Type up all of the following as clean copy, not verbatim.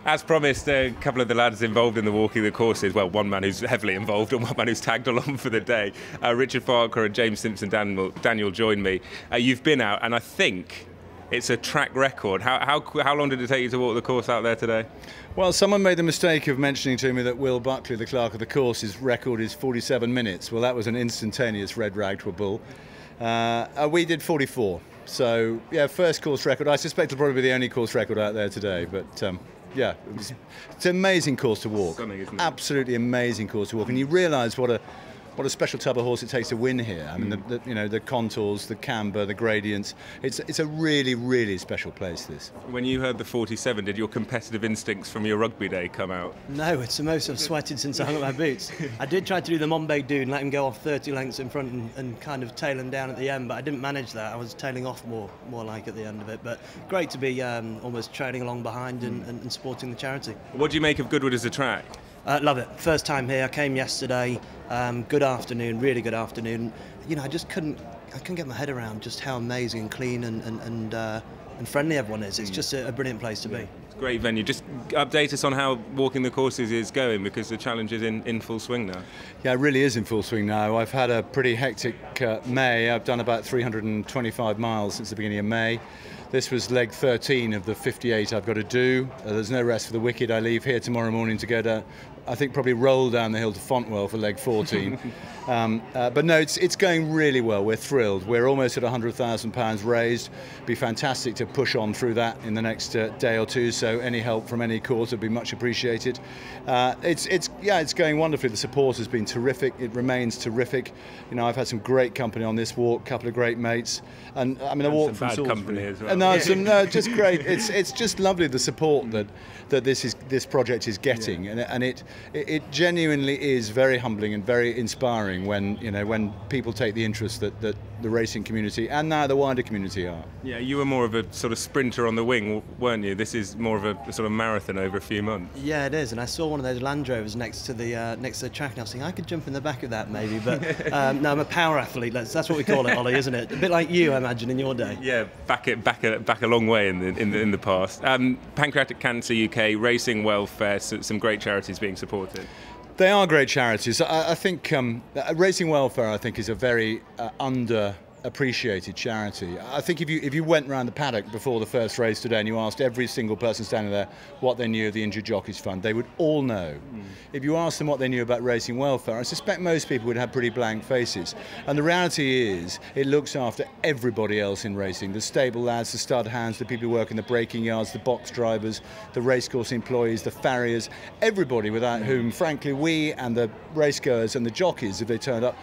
As promised, a couple of the lads involved in the walking the courses, well, one man who's heavily involved and one man who's tagged along for the day, Richard Farquhar and James Simpson-Daniel joined me. You've been out, and I think it's a track record. How long did it take you to walk the course out there today? Well, someone made the mistake of mentioning to me that Will Buckley, the clerk of the course, his record is 47 minutes. Well, that was an instantaneous red rag to a bull. We did 44. So, yeah, first course record. I suspect it'll probably be the only course record out there today, but yeah, it's an amazing course to walk. Stunning, isn't it? Absolutely amazing course to walk, and you realise what a special type of horse it takes to win here. I mean, the contours, the camber, the gradients. It's a really, really special place, this. When you heard the 47, did your competitive instincts from your rugby day come out? No, it's the most I've sweated since I hung up my boots. I did try to do the Mombay dude and let him go off 30 lengths in front and kind of tail him down at the end, but I didn't manage that. I was tailing off more like at the end of it. But great to be almost trailing along behind and supporting the charity. What do you make of Goodwood as a track? Love it. First time here. I came yesterday. Good afternoon, really good afternoon. You know, I couldn't get my head around just how amazing and clean and friendly everyone is. It's just a brilliant place to be. It's a great venue. Just update us on how walking the courses is going, because the challenge is in full swing now. Yeah, it really is in full swing now. I've had a pretty hectic May. I've done about 325 miles since the beginning of May. This was leg 13 of the 58 I've got to do. There's no rest for the wicked. I leave here tomorrow morning to go to, I think, probably roll down the hill to Fontwell for leg 14. But no, it's going really well. We're thrilled. We're almost at £100,000 raised. It'd be fantastic to push on through that in the next day or two. So any help from any court would be much appreciated. It's going wonderfully. The support has been terrific. It remains terrific. You know, I've had some great company on this walk. A couple of great mates, and I mean, I walked from some bad Salisbury. company as well. No, just great. It's just lovely, the support that this project is getting, and it genuinely is very humbling and very inspiring when people take the interest that the racing community and now the wider community are. Yeah, you were more of a sort of sprinter on the wing, weren't you? This is more of a sort of marathon over a few months. Yeah, it is. And I saw one of those Land Rovers next to the track, and I was thinking I could jump in the back of that maybe. But no, I'm a power athlete. That's what we call it, Ollie, isn't it? A bit like you, I imagine, in your day. Yeah, back a long way in the past. Pancreatic Cancer UK, racing welfare, some great charities being supported. They are great charities. I think Racing Welfare, I think, is a very underappreciated charity. I think if you went round the paddock before the first race today and you asked every single person standing there what they knew of the Injured Jockeys Fund, they would all know. If you asked them what they knew about Racing Welfare, I suspect most people would have pretty blank faces. And the reality is, it looks after everybody else in racing: the stable lads, the stud hands, the people who work in the braking yards, the box drivers, the racecourse employees, the farriers, everybody without whom, frankly, we and the racegoers and the jockeys, if they turned up,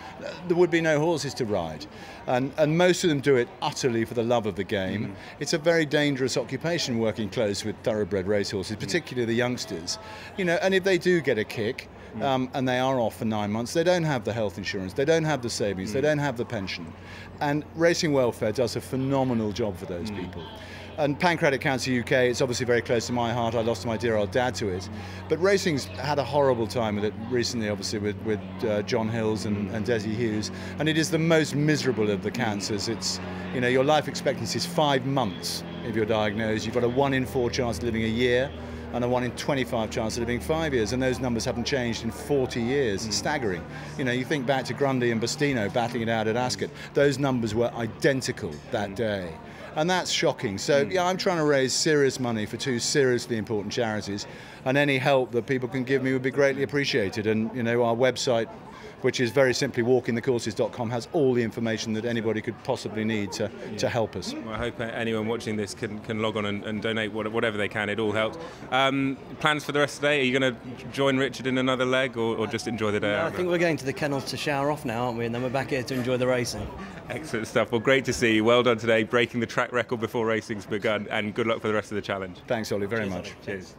there would be no horses to ride. And most of them do it utterly for the love of the game. It's a very dangerous occupation, working close with thoroughbred racehorses, particularly the youngsters. You know, and if they do get a kick, and they are off for 9 months, they don't have the health insurance, they don't have the savings, they don't have the pension. And Racing Welfare does a phenomenal job for those people. And Pancreatic Cancer UK, it's obviously very close to my heart. I lost my dear old dad to it. But racing's had a horrible time with it recently, obviously, with John Hills and Desi Hughes. And it is the most miserable of the cancers. It's, you know, your life expectancy is 5 months if you're diagnosed. You've got a 1 in 4 chance of living a year and a 1 in 25 chance of living 5 years. And those numbers haven't changed in 40 years. It's staggering. You know, you think back to Grundy and Bastino battling it out at Ascot. Those numbers were identical that day. And that's shocking. So yeah, I'm trying to raise serious money for 2 seriously important charities, and any help that people can give me would be greatly appreciated. And you know, our website, which is very simply walkingthecourses.com, has all the information that anybody could possibly need to help us. Well, I hope anyone watching this can log on and donate whatever they can. It all helps. Plans for the rest of the day? Are you going to join Richard in another leg, or just enjoy the day out? I think we're going to the kennels to shower off now, aren't we? And then we're back here to enjoy the racing. Excellent stuff. Well, great to see you. Well done today, breaking the track record before racing's begun, and good luck for the rest of the challenge. Thanks, Ollie, very much. Cheers.